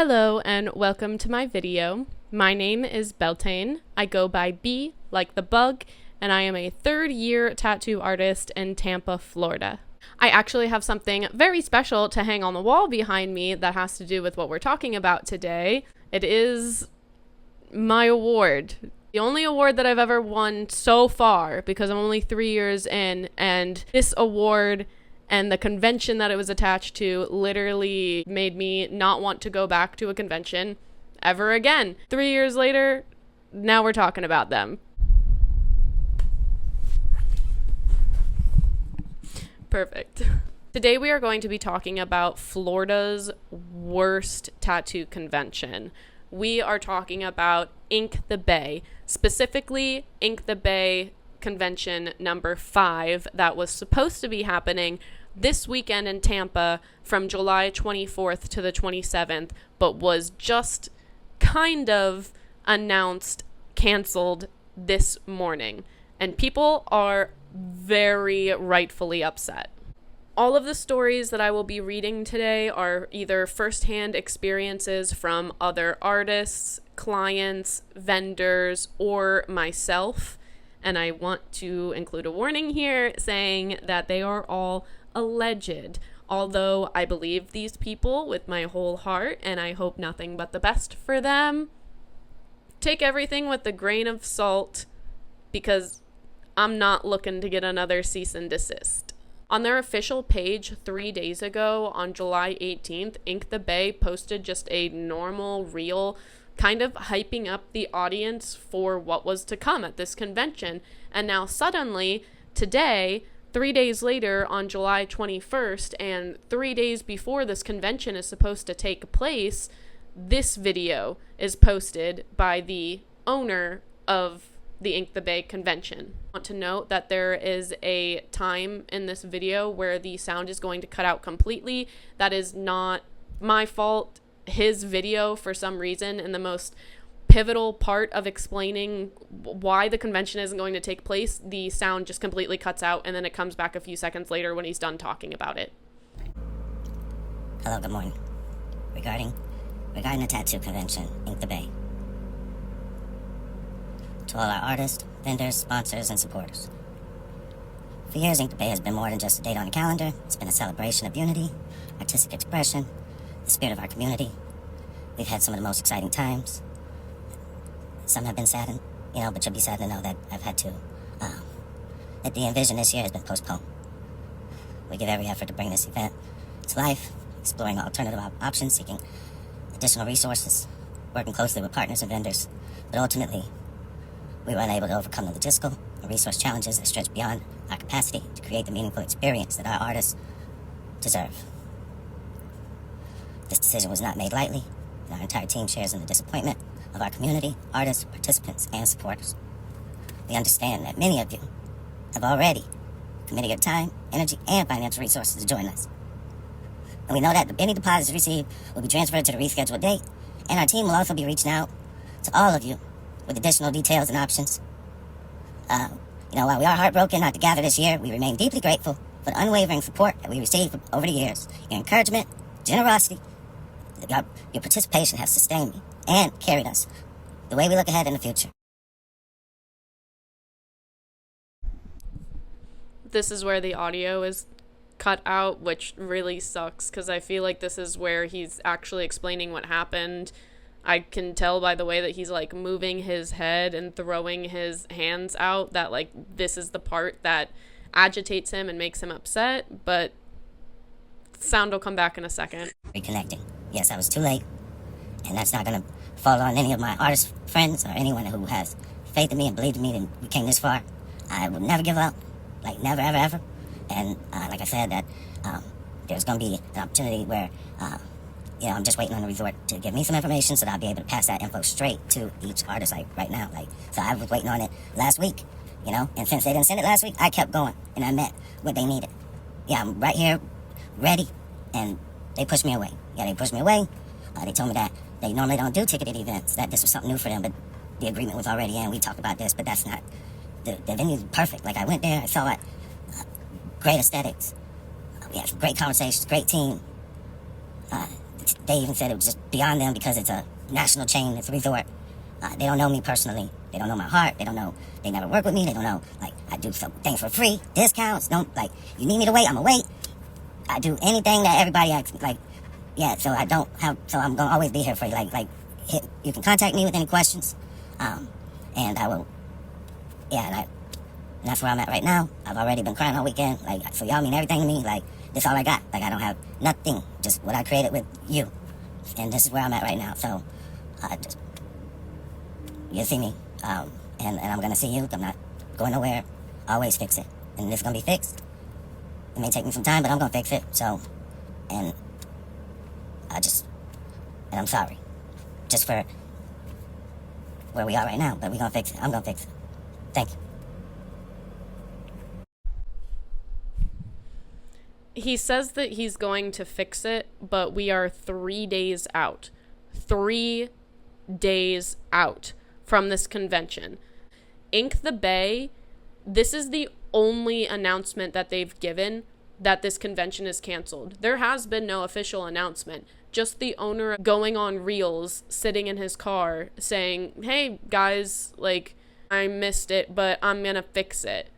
Hello and welcome to my video. My name is Beltane. I go by B like the bug, and I am a third-year tattoo artist in Tampa, Florida. I actually have something very special to hang on the wall behind me that has to do with what we're talking about today. It is my award. The only award that I've ever won so far, because I'm only 3 years in, and this award and the convention that it was attached to literally made me not want to go back to a convention ever again. 3 years later, now we're talking about them. Perfect. Today we are going to be talking about Florida's worst tattoo convention. We are talking about Ink the Bay, specifically Ink the Bay convention number 5 that was supposed to be happening this weekend in Tampa from July 24th to the 27th, but was just kind of announced canceled this morning. And people are very rightfully upset. All of the stories that I will be reading today are either firsthand experiences from other artists, clients, vendors, or myself. And I want to include a warning here saying that they are all alleged, although I believe these people with my whole heart and I hope nothing but the best for them. Take everything with a grain of salt because I'm not looking to get another cease and desist. On their official page 3 days ago on July 18th, Ink the Bay posted just a normal reel kind of hyping up the audience for what was to come at this convention. And now suddenly, today, 3 days later on July 21st, and 3 days before this convention is supposed to take place, this video is posted by the owner of the Ink the Bay convention. I want to note that there is a time in this video where the sound is going to cut out completely. That is not my fault. His video, for some reason, in the most pivotal part of explaining why the convention isn't going to take place, the sound just completely cuts out and then it comes back a few seconds later when he's done talking about it. Hello, good morning. Regarding the tattoo convention, Ink the Bay. To all our artists, vendors, sponsors, and supporters. For years, Ink the Bay has been more than just a date on the calendar. It's been a celebration of unity, artistic expression, the spirit of our community. We've had some of the most exciting times. Some have been saddened, but you'll be sad to know that I've had to, that the envision this year has been postponed. We give every effort to bring this event to life, exploring alternative options, seeking additional resources, working closely with partners and vendors. But ultimately, we were unable to overcome the logistical and resource challenges that stretch beyond our capacity to create the meaningful experience that our artists deserve. This decision was not made lightly, and our entire team shares in the disappointment of our community, artists, participants, and supporters. We understand that many of you have already committed your time, energy, and financial resources to join us. And we know that any deposits received will be transferred to the rescheduled date, and our team will also be reaching out to all of you with additional details and options. While we are heartbroken not to gather this year, we remain deeply grateful for the unwavering support that we received over the years. Your encouragement, generosity, your participation has sustained me and carried us the way we look ahead in the future. This is where the audio is cut out, which really sucks because I feel like this is where he's actually explaining what happened. I can tell by the way that he's like moving his head and throwing his hands out that like this is the part that agitates him and makes him upset, but sound will come back in a second. Reconnecting. Yes, I was too late, and that's not going to fall on any of my artist friends or anyone who has faith in me and believed in me and we came this far. I will never give up, like never, ever, ever. And like I said, that there's going to be an opportunity where, I'm just waiting on the resort to give me some information so that I'll be able to pass that info straight to each artist, like right now. So I was waiting on it last week, and since they didn't send it last week, I kept going and I met what they needed. Yeah, I'm right here, ready, and they pushed me away. They pushed me away. They told me that they normally don't do ticketed events, that this was something new for them, but the agreement was already in. We talked about this, but that's not, the venue's perfect. Like I went there, I saw it, great aesthetics. We had great conversations, great team. They even said it was just beyond them because it's a national chain, it's a resort. They don't know me personally. They don't know my heart. They don't know. They never work with me. They don't know, like, I do some things for free, discounts. Don't, like, you need me to wait, I'm gonna wait. I do anything that everybody asks me, like, yeah, so I don't have, so I'm gonna always be here for you. You can contact me with any questions, and I will, yeah, and that's where I'm at right now. I've already been crying all weekend, like, so y'all mean everything to me, like, this all I got. Like, I don't have nothing, just what I created with you, and this is where I'm at right now, so, you'll see me, and I'm gonna see you. I'm not going nowhere. Always fix it, and it's gonna be fixed. It may take me some time, but I'm gonna fix it. So, and I'm sorry, just for where we are right now. But we're gonna fix it. I'm gonna fix it. Thank you. He says that he's going to fix it, but we are 3 days out. 3 days out from this convention. Ink the Bay, this is the only announcement that they've given that this convention is canceled. There has been no official announcement. Just the owner going on reels, sitting in his car, saying, hey, guys, like, I missed it, but I'm gonna fix it.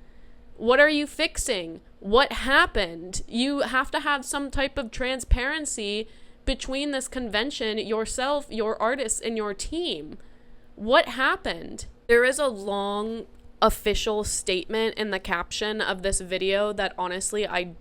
What are you fixing? What happened? You have to have some type of transparency between this convention, yourself, your artists, and your team. What happened? There is a long official statement in the caption of this video that honestly I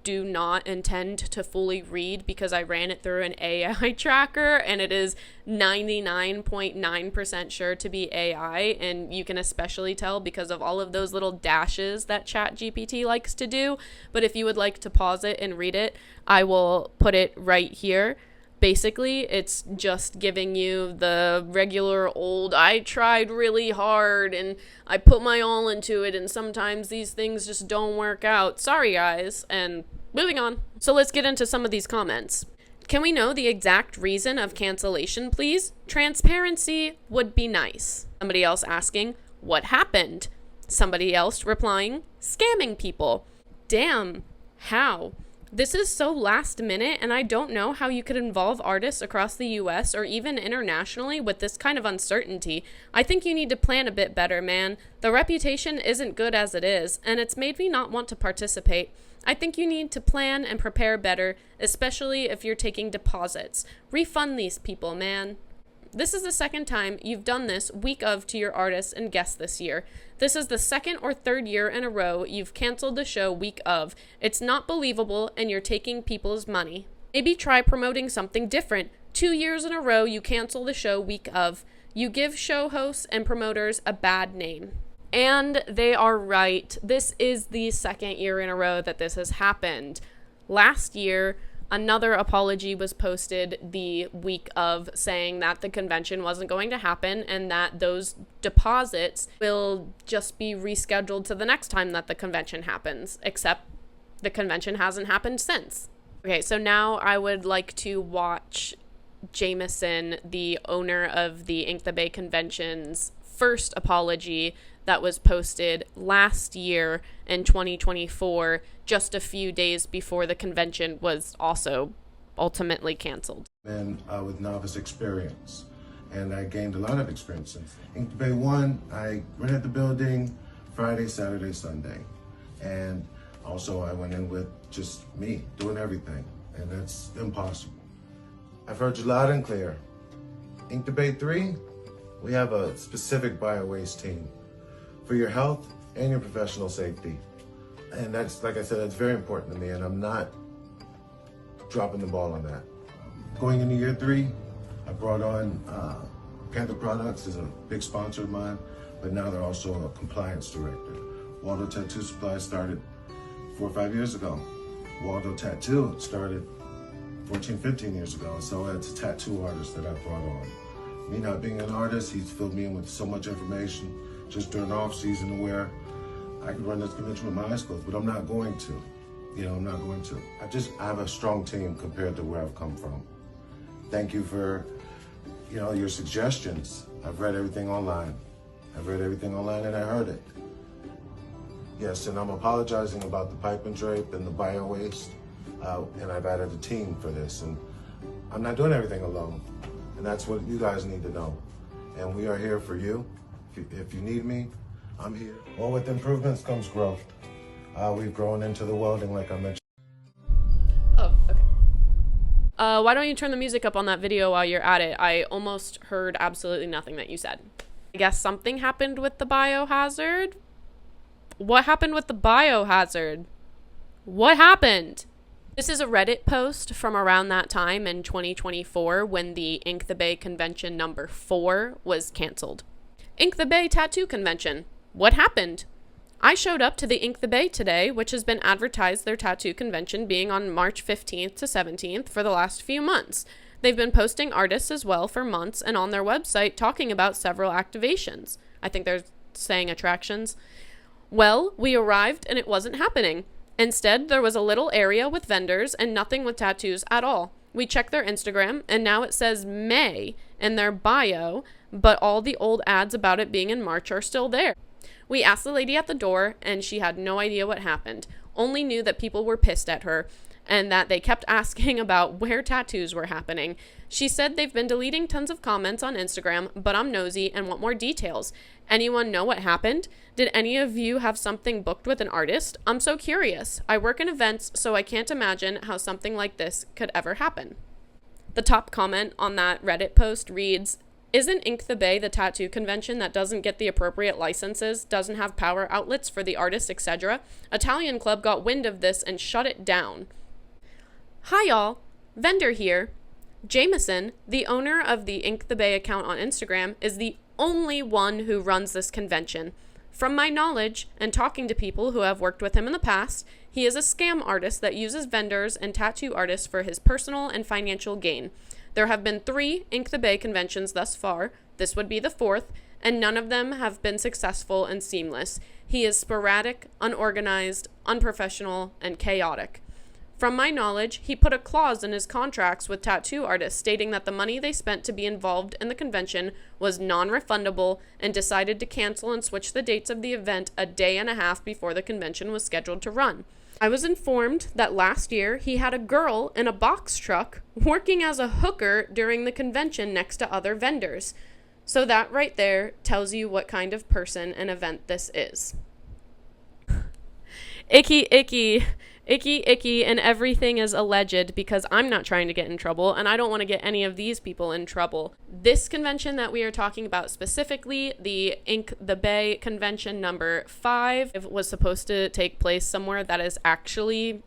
do not intend to fully read because I ran it through an AI tracker and it is 99.9% sure to be AI, and you can especially tell because of all of those little dashes that ChatGPT likes to do. But if you would like to pause it and read it, I will put it right here. Basically, it's just giving you the regular old, I tried really hard and I put my all into it and sometimes these things just don't work out. Sorry, guys. And moving on. So let's get into some of these comments. Can we know the exact reason of cancellation, please? Transparency would be nice. Somebody else asking, what happened? Somebody else replying, scamming people. Damn, how? This is so last minute, and I don't know how you could involve artists across the US or even internationally with this kind of uncertainty. I think you need to plan a bit better, man. The reputation isn't good as it is, and it's made me not want to participate. I think you need to plan and prepare better, especially if you're taking deposits. Refund these people, man. This is the second time you've done this week of to your artists and guests this year. This is the second or third year in a row you've canceled the show week of. It's not believable and you're taking people's money. Maybe try promoting something different. 2 years in a row you cancel the show week of. You give show hosts and promoters a bad name. And they are right. This is the second year in a row that this has happened. Last year, another apology was posted the week of saying that the convention wasn't going to happen and that those deposits will just be rescheduled to the next time that the convention happens, except the convention hasn't happened since. Okay, so now I would like to watch Jameson, the owner of the Ink the Bay Convention's first apology that was posted last year in 2024, just a few days before the convention was also ultimately canceled. And with novice experience, and I gained a lot of experience since. Ink the Bay 1, I rented the building Friday, Saturday, Sunday, and also I went in with just me doing everything, and that's impossible. I've heard you loud and clear. Ink the Bay 3, we have a specific bio-waste team for your health and your professional safety. And that's, like I said, that's very important to me, and I'm not dropping the ball on that. Going into year 3, I brought on Panther Products is a big sponsor of mine, but now they're also a compliance director. Waldo Tattoo Supply started 4 or 5 years ago. Waldo Tattoo started 14, 15 years ago, so it's a tattoo artist that I brought on. Me not being an artist, he's filled me in with so much information just during off season where I could run this convention with my eyes closed, but I'm not going to. I'm not going to. I have a strong team compared to where I've come from. Thank you for, your suggestions. I've read everything online. And I heard it. Yes, and I'm apologizing about the pipe and drape and the bio waste, and I've added a team for this, and I'm not doing everything alone. And that's what you guys need to know. And we are here for you. If you need me, I'm here. Well, with improvements comes growth. We've grown into the welding, like I mentioned. Oh, okay. Why don't you turn the music up on that video while you're at it? I almost heard absolutely nothing that you said. I guess something happened with the biohazard. What happened with the biohazard? What happened? This is a Reddit post from around that time in 2024 when the Ink the Bay Convention number 4 was canceled. Ink the Bay Tattoo Convention. What happened? I showed up to the Ink the Bay today, which has been advertised their tattoo convention being on March 15th to 17th for the last few months. They've been posting artists as well for months and on their website talking about several activations. I think they're saying attractions. Well, we arrived and it wasn't happening. Instead, there was a little area with vendors and nothing with tattoos at all. We checked their Instagram and now it says May in their bio, but all the old ads about it being in March are still there. We asked the lady at the door and she had no idea what happened, only knew that people were pissed at her and that they kept asking about where tattoos were happening. She said they've been deleting tons of comments on Instagram, but I'm nosy and want more details. Anyone know what happened? Did any of you have something booked with an artist? I'm so curious. I work in events, so I can't imagine how something like this could ever happen. The top comment on that Reddit post reads, "Isn't Ink the Bay the tattoo convention that doesn't get the appropriate licenses, doesn't have power outlets for the artists, etc.? Italian Club got wind of this and shut it down." Hi y'all, Vendor here. Jameson, the owner of the Ink the Bay account on Instagram, is the only one who runs this convention. From my knowledge and talking to people who have worked with him in the past, he is a scam artist that uses vendors and tattoo artists for his personal and financial gain. There have been 3 Ink the Bay conventions thus far. This would be the 4th, and none of them have been successful and seamless. He is sporadic, unorganized, unprofessional, and chaotic. From my knowledge, he put a clause in his contracts with tattoo artists stating that the money they spent to be involved in the convention was non-refundable and decided to cancel and switch the dates of the event a day and a half before the convention was scheduled to run. I was informed that last year he had a girl in a box truck working as a hooker during the convention next to other vendors. So that right there tells you what kind of person and event this is. Icky, icky. Icky, icky, and everything is alleged because I'm not trying to get in trouble, and I don't want to get any of these people in trouble. This convention that we are talking about specifically, the Ink the Bay convention number 5, was supposed to take place somewhere that is actually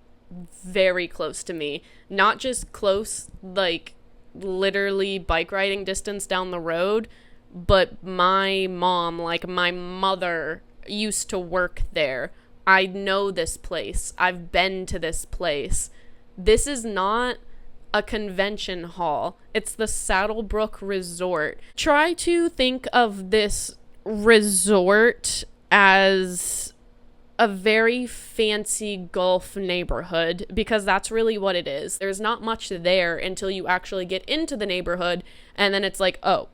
very close to me. Not just close, like literally bike riding distance down the road, but my mom, like my mother, used to work there. I know this place. I've been to this place. This is not a convention hall. It's the Saddlebrook Resort. Try to think of this resort as a very fancy Gulf neighborhood, because that's really what it is. There's not much there until you actually get into the neighborhood, and then it's like, oh,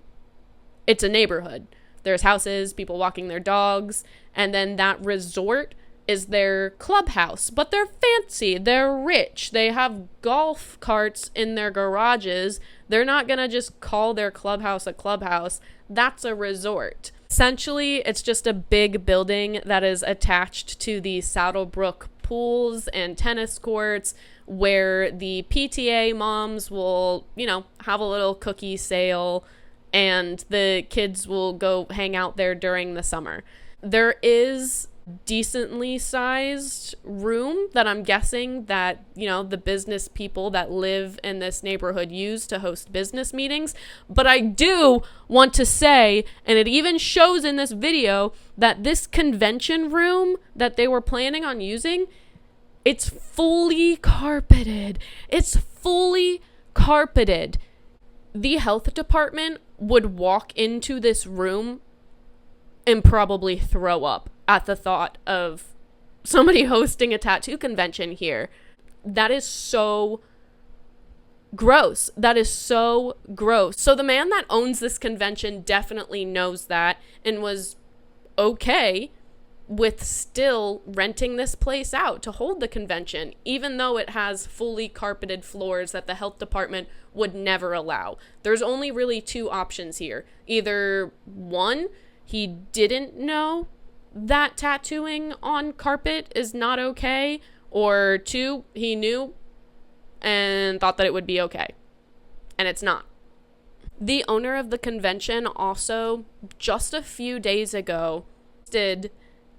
it's a neighborhood. There's houses, people walking their dogs, and then that resort is their clubhouse, but they're fancy, they're rich, they have golf carts in their garages. They're not gonna just call their clubhouse a clubhouse. That's a resort. Essentially, it's just a big building that is attached to the Saddlebrook pools and tennis courts, where the PTA moms will, have a little cookie sale, and the kids will go hang out there during the summer. There is decently sized room that I'm guessing that, the business people that live in this neighborhood use to host business meetings. But I do want to say, and it even shows in this video, that this convention room that they were planning on using, it's fully carpeted. It's fully carpeted. The health department would walk into this room and probably throw up at the thought of somebody hosting a tattoo convention here. That is so gross. That is so gross. So the man that owns this convention definitely knows that and was okay with still renting this place out to hold the convention, even though it has fully carpeted floors that the health department would never allow. There's only really two options here. Either one, he didn't know that tattooing on carpet is not okay, or two, he knew and thought that it would be okay, and it's not. The owner of the convention also, just a few days ago, did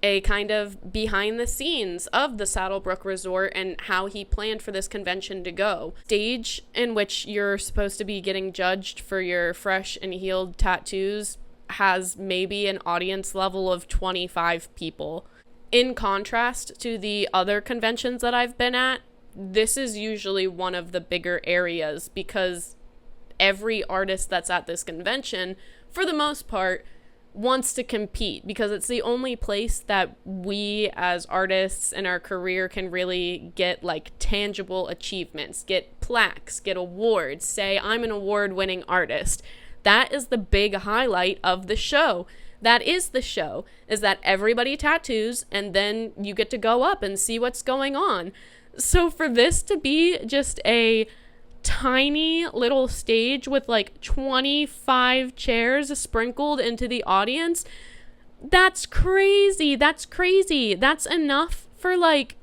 a kind of behind the scenes of the Saddlebrook Resort and how he planned for this convention to go. Stage in which you're supposed to be getting judged for your fresh and healed tattoos has maybe an audience level of 25 people. In contrast to the other conventions that I've been at, this is usually one of the bigger areas because every artist that's at this convention, for the most part, wants to compete because it's the only place that we as artists in our career can really get like tangible achievements, get plaques, get awards, say I'm an award-winning artist. That is the big highlight of the show. That is the show, is that everybody tattoos and then you get to go up and see what's going on. So for this to be just a tiny little stage with like 25 chairs sprinkled into the audience, that's crazy. That's enough for like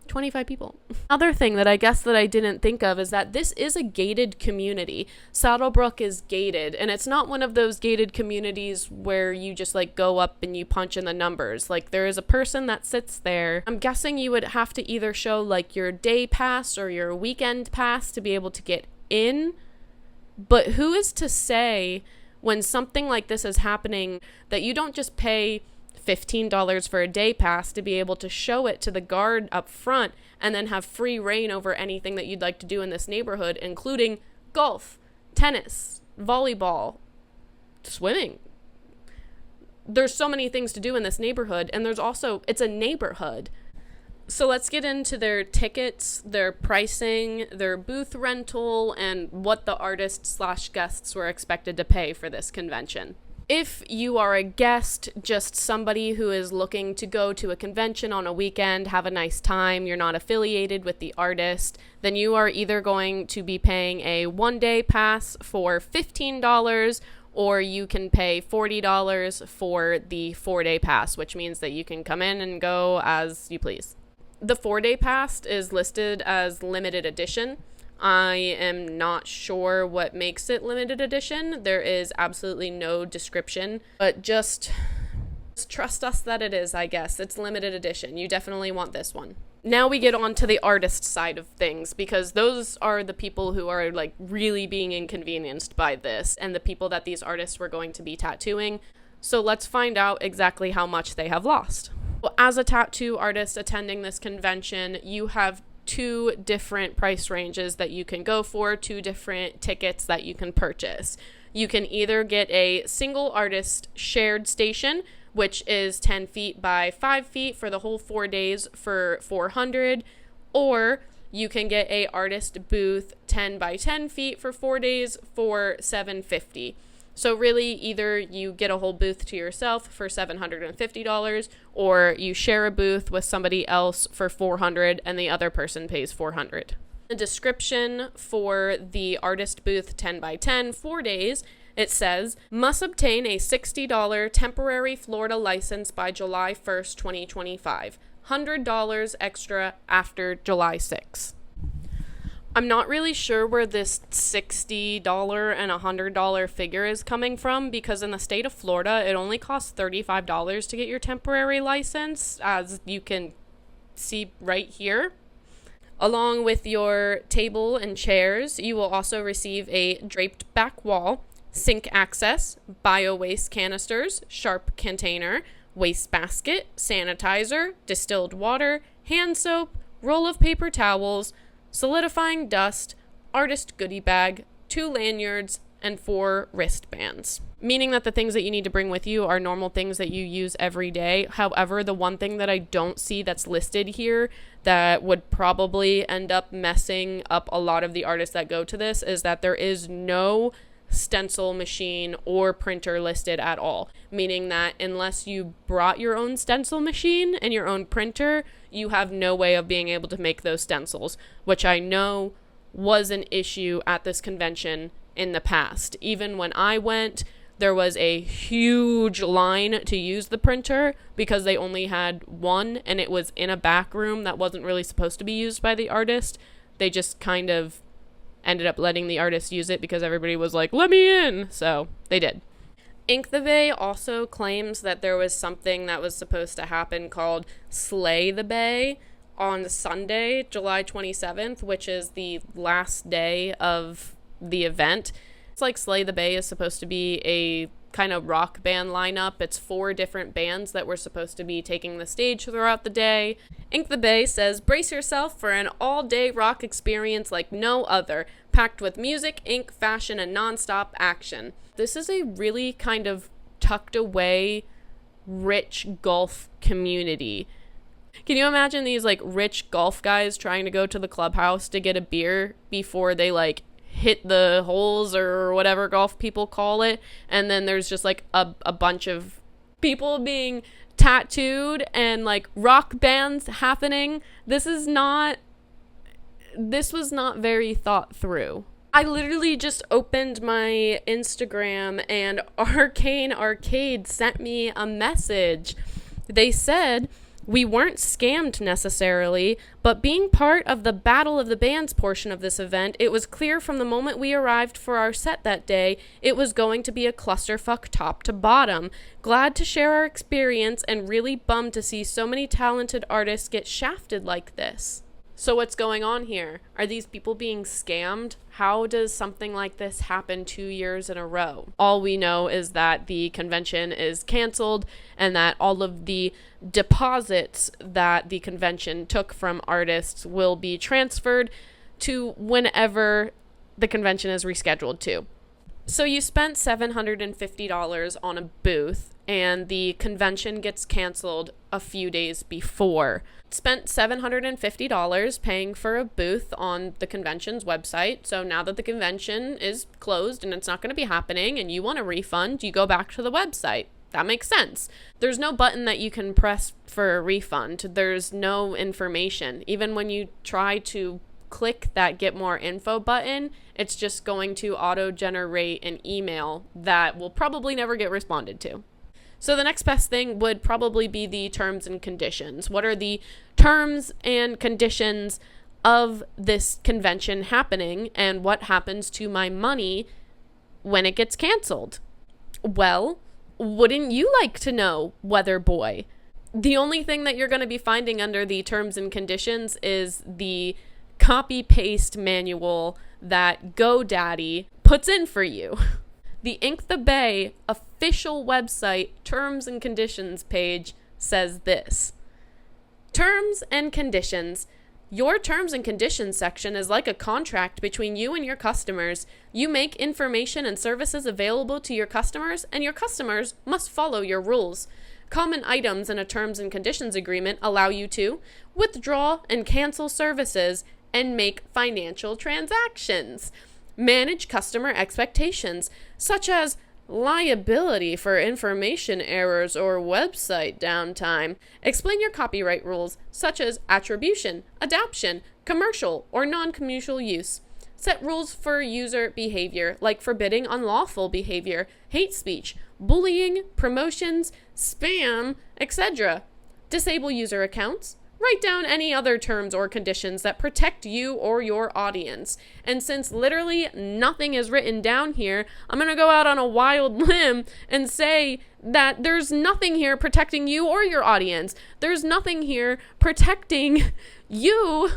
25 people. Other thing that I guess that I didn't think of is that this is a gated community. Saddlebrook is gated, and it's not one of those gated communities where you just like go up and you punch in the numbers. Like there is a person that sits there. I'm guessing you would have to either show like your day pass or your weekend pass to be able to get in. But who is to say when something like this is happening that you don't just pay $15 for a day pass to be able to show it to the guard up front and then have free reign over anything that you'd like to do in this neighborhood, including golf, tennis, volleyball, swimming. There's so many things to do in this neighborhood, and there's also, it's a neighborhood. So let's get into their tickets, their pricing, their booth rental, and what the artists/guests were expected to pay for this convention. If you are a guest, just somebody who is looking to go to a convention on a weekend, have a nice time, you're not affiliated with the artist, then you are either going to be paying a one-day pass for $15, or you can pay $40 for the 4-day pass, which means that you can come in and go as you please. The 4-day pass is listed as limited edition. I am not sure what makes it limited edition. There is absolutely no description, but just trust us that it is, I guess. It's limited edition. You definitely want this one. Now we get on to the artist side of things, because those are the people who are like really being inconvenienced by this and the people that these artists were going to be tattooing. So let's find out exactly how much they have lost. Well, as a tattoo artist attending this convention, you have two different price ranges that you can go for, two different tickets that you can purchase. You can either get a single artist shared station, which is 10 feet by 5 feet for the whole 4 days for $400, or you can get a artist booth 10 by 10 feet for 4 days for $750. So really, either you get a whole booth to yourself for $750, or you share a booth with somebody else for $400 and the other person pays $400. The description for the artist booth 10 by 10 4 days, it says, must obtain a $60 temporary Florida license by July 1st, 2025. $100 extra after July 6th. I'm not really sure where this $60 and $100 figure is coming from, because in the state of Florida, it only costs $35 to get your temporary license, as you can see right here. Along with your table and chairs, you will also receive a draped back wall, sink access, bio-waste canisters, sharp container, waste basket, sanitizer, distilled water, hand soap, roll of paper towels, solidifying dust, artist goodie bag, 2 lanyards, and 4 wristbands. Meaning that the things that you need to bring with you are normal things that you use every day. However, the one thing that I don't see that's listed here that would probably end up messing up a lot of the artists that go to this is that there is no stencil machine or printer listed at all, meaning that unless you brought your own stencil machine and your own printer, you have no way of being able to make those stencils, which I know was an issue at this convention in the past. Even when I went, there was a huge line to use the printer because they only had one, and it was in a back room that wasn't really supposed to be used by the artist. They just kind of ended up letting the artist use it because everybody was like, let me in. So they did. Ink the Bay also claims that there was something that was supposed to happen called Slay the Bay on Sunday, July 27th, which is the last day of the event. It's like Slay the Bay is supposed to be a kind of rock band lineup. It's 4 different bands that were supposed to be taking the stage throughout the day. Ink the Bay says, brace yourself for an all-day rock experience like no other, packed with music, ink, fashion, and non-stop action. This is a really kind of tucked away, rich golf community. Can you imagine these like rich golf guys trying to go to the clubhouse to get a beer before they like hit the holes or whatever golf people call it, and then there's just like a bunch of people being tattooed and like rock bands happening? This was not very thought through. I literally just opened my Instagram and Arcane Arcade sent me a message. They said, we weren't scammed necessarily, but being part of the Battle of the Bands portion of this event, it was clear from the moment we arrived for our set that day, it was going to be a clusterfuck top to bottom. Glad to share our experience and really bummed to see so many talented artists get shafted like this. So what's going on here? Are these people being scammed? How does something like this happen 2 years in a row? All we know is that the convention is canceled and that all of the deposits that the convention took from artists will be transferred to whenever the convention is rescheduled to. So you spent $750 on a booth and the convention gets canceled a few days before. Spent $750 paying for a booth on the convention's website. So now that the convention is closed and it's not going to be happening and you want a refund, you go back to the website. That makes sense. There's no button that you can press for a refund. There's no information. Even when you try to click that get more info button, it's just going to auto-generate an email that will probably never get responded to. So the next best thing would probably be the terms and conditions. What are the terms and conditions of this convention happening, and what happens to my money when it gets canceled? Well, wouldn't you like to know, Weather Boy? The only thing that you're going to be finding under the terms and conditions is the copy-paste manual that GoDaddy puts in for you. The Ink the Bay official website terms and conditions page says this. Terms and conditions. Your terms and conditions section is like a contract between you and your customers. You make information and services available to your customers, and your customers must follow your rules. Common items in a terms and conditions agreement allow you to withdraw and cancel services and make financial transactions. Manage customer expectations, such as liability for information errors or website downtime. Explain your copyright rules, such as attribution, adaption, commercial, or non-commercial use. Set rules for user behavior, like forbidding unlawful behavior, hate speech, bullying, promotions, spam, etc. Disable user accounts. Write down any other terms or conditions that protect you or your audience. And since literally nothing is written down here, I'm going to go out on a wild limb and say that there's nothing here protecting you or your audience. There's nothing here protecting you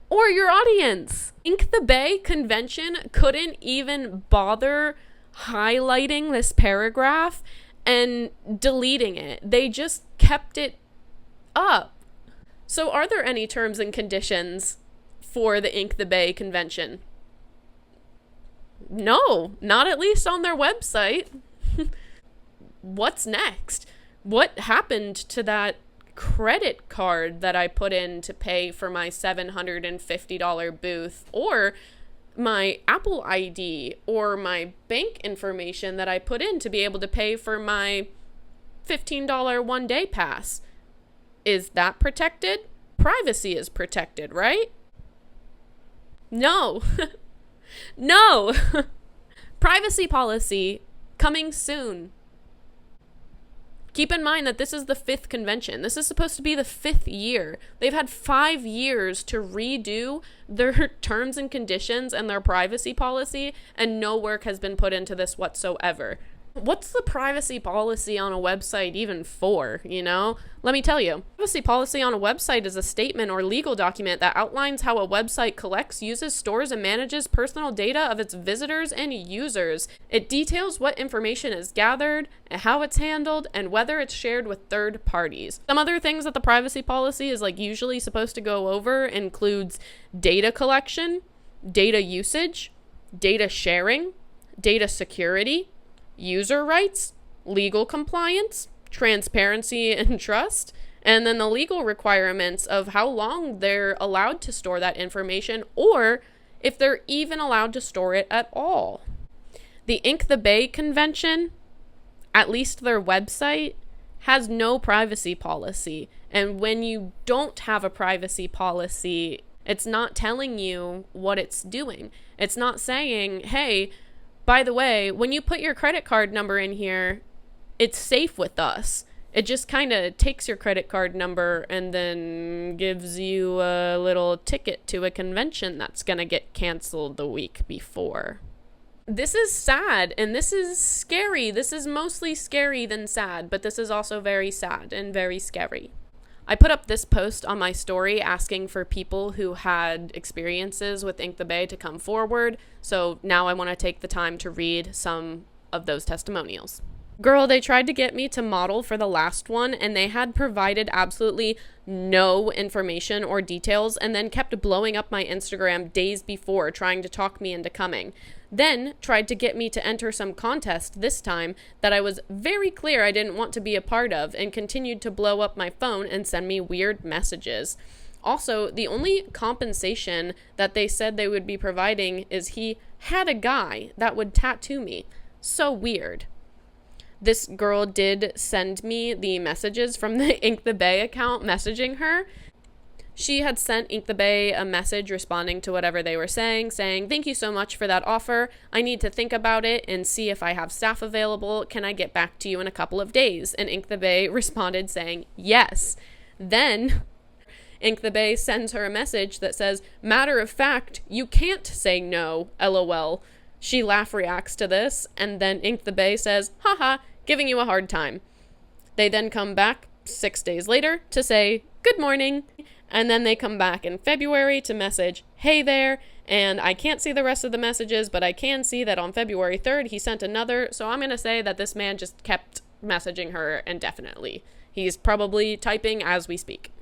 or your audience. Ink the Bay convention couldn't even bother highlighting this paragraph and deleting it. They just kept it up. So are there any terms and conditions for the Ink the Bay convention? No, not at least on their website. What's next? What happened to that credit card that I put in to pay for my $750 booth? Or my Apple ID or my bank information that I put in to be able to pay for my $15 one-day pass. Is that protected? Privacy is protected, right? No. No. Privacy policy coming soon. Keep in mind that this is the 5th convention. This is supposed to be the 5th year. They've had 5 years to redo their terms and conditions and their privacy policy, and no work has been put into this whatsoever. What's the privacy policy on a website even for, you know? Let me tell you. Privacy policy on a website is a statement or legal document that outlines how a website collects, uses, stores, and manages personal data of its visitors and users. It details what information is gathered, and how it's handled, and whether it's shared with third parties. Some other things that the privacy policy is usually supposed to go over includes data collection, data usage, data sharing, data security, user rights, legal compliance, transparency and trust, and then the legal requirements of how long they're allowed to store that information, or if they're even allowed to store it at all. The Ink the Bay Convention, at least their website, has no privacy policy. And when you don't have a privacy policy, it's not telling you what it's doing. It's not saying, hey, by the way, when you put your credit card number in here, it's safe with us. It just kind of takes your credit card number and then gives you a little ticket to a convention that's going to get canceled the week before. This is sad, and this is scary. This is mostly scary than sad, but this is also very sad and very scary. I put up this post on my story asking for people who had experiences with Ink the Bay to come forward, so now I want to take the time to read some of those testimonials. Girl, they tried to get me to model for the last one, and they had provided absolutely no information or details, and then kept blowing up my Instagram days before trying to talk me into coming. Then tried to get me to enter some contest this time that I was very clear I didn't want to be a part of, and continued to blow up my phone and send me weird messages. Also, the only compensation that they said they would be providing is he had a guy that would tattoo me. So weird. This girl did send me the messages from the Ink the Bay account messaging her. She had sent Ink the Bay a message responding to whatever they were saying, thank you so much for that offer. I need to think about it and see if I have staff available. Can I get back to you in a couple of days? And Ink the Bay responded saying, yes. Then Ink the Bay sends her a message that says, matter of fact, you can't say no, LOL. She laugh reacts to this, and then Ink the Bay says, haha, giving you a hard time. They then come back 6 days later to say, good morning. And then they come back in February to message, hey there, and I can't see the rest of the messages, but I can see that on February 3rd he sent another, so I'm going to say that this man just kept messaging her indefinitely. He's probably typing as we speak.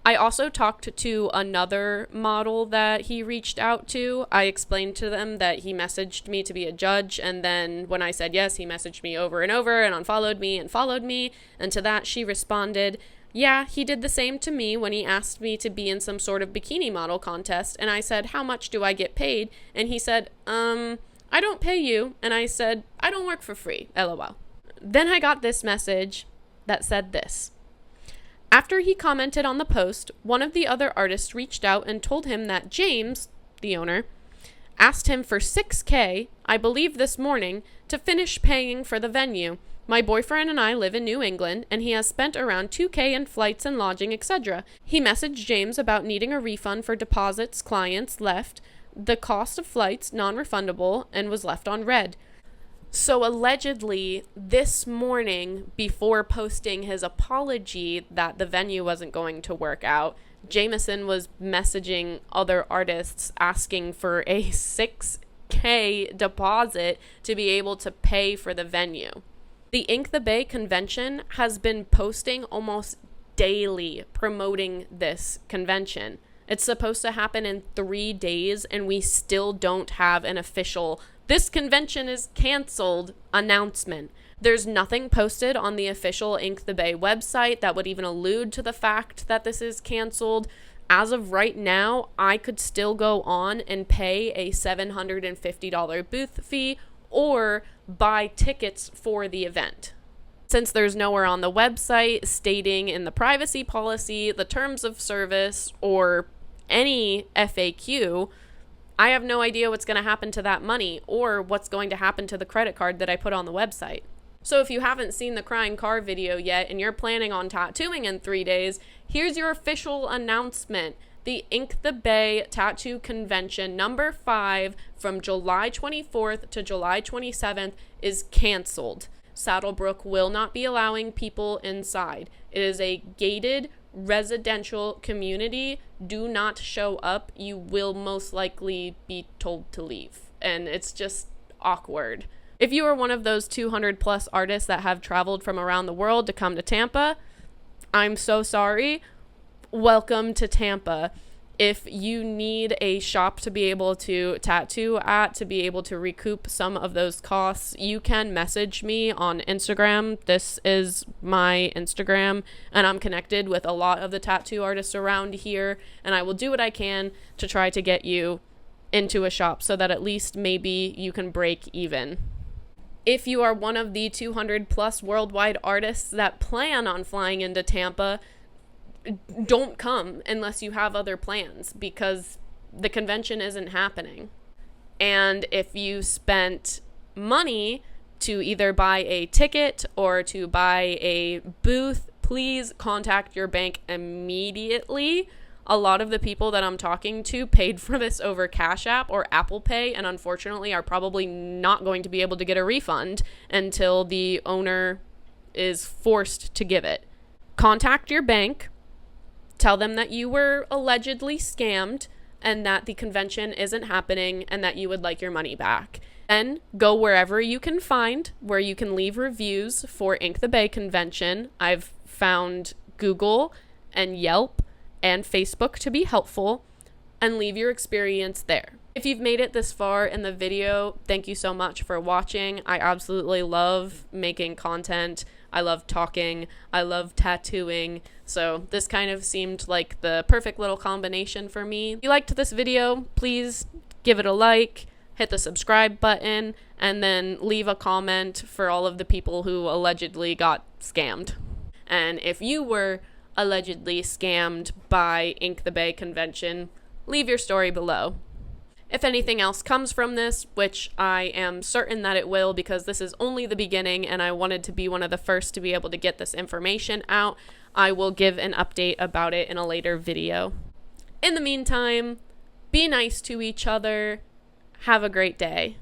I also talked to another model that he reached out to. I explained to them that he messaged me to be a judge, and then when I said yes, he messaged me over and over and unfollowed me and followed me, and to that she responded, yeah, he did the same to me when he asked me to be in some sort of bikini model contest, and I said, how much do I get paid? And he said, I don't pay you, and I said, I don't work for free, LOL. Then I got this message that said this. After he commented on the post, one of the other artists reached out and told him that James, the owner, asked him for $6,000, I believe this morning, to finish paying for the venue. My boyfriend and I live in New England, and he has spent around $2,000 in flights and lodging, etc. He messaged James about needing a refund for deposits clients left, the cost of flights non-refundable, and was left on red. So allegedly, this morning, before posting his apology that the venue wasn't going to work out, Jameson was messaging other artists asking for a $6,000 deposit to be able to pay for the venue. The Ink the Bay convention has been posting almost daily promoting this convention. It's supposed to happen in 3 days, and we still don't have an official "this convention is canceled" announcement. There's nothing posted on the official Ink the Bay website that would even allude to the fact that this is canceled. as of right now, I could still go on and pay a $750 booth fee or buy tickets for the event. Since there's nowhere on the website stating in the privacy policy, the terms of service, or any FAQ, I have no idea what's going to happen to that money or what's going to happen to the credit card that I put on the website. So if you haven't seen the crying car video yet and you're planning on tattooing in 3 days, here's your official announcement. The Ink the Bay Tattoo Convention number 5 from July 24th to July 27th is canceled. Saddlebrook will not be allowing people inside. It is a gated residential community. Do not show up. You will most likely be told to leave. And it's just awkward. If you are one of those 200 plus artists that have traveled from around the world to come to Tampa, I'm so sorry. Welcome to Tampa. If you need a shop to be able to tattoo at, to be able to recoup some of those costs, you can message me on Instagram. This is my Instagram, and I'm connected with a lot of the tattoo artists around here, and I will do what I can to try to get you into a shop so that at least maybe you can break even. If you are one of the 200 plus worldwide artists that plan on flying into Tampa, don't come unless you have other plans, because the convention isn't happening. And if you spent money to either buy a ticket or to buy a booth, please contact your bank immediately. A lot of the people that I'm talking to paid for this over Cash App or Apple Pay, and unfortunately are probably not going to be able to get a refund until the owner is forced to give it. Contact your bank. Tell them that you were allegedly scammed and that the convention isn't happening and that you would like your money back. Then go wherever you can find where you can leave reviews for Ink the Bay convention. I've found Google and Yelp and Facebook to be helpful, and leave your experience there. If you've made it this far in the video, thank you so much for watching. I absolutely love making content. I love talking. I love tattooing. So this kind of seemed like the perfect little combination for me. If you liked this video, please give it a like, hit the subscribe button, and then leave a comment for all of the people who allegedly got scammed. And if you were allegedly scammed by Ink the Bay convention, leave your story below. If anything else comes from this, which I am certain that it will because this is only the beginning and I wanted to be one of the first to be able to get this information out, I will give an update about it in a later video. In the meantime, be nice to each other. Have a great day.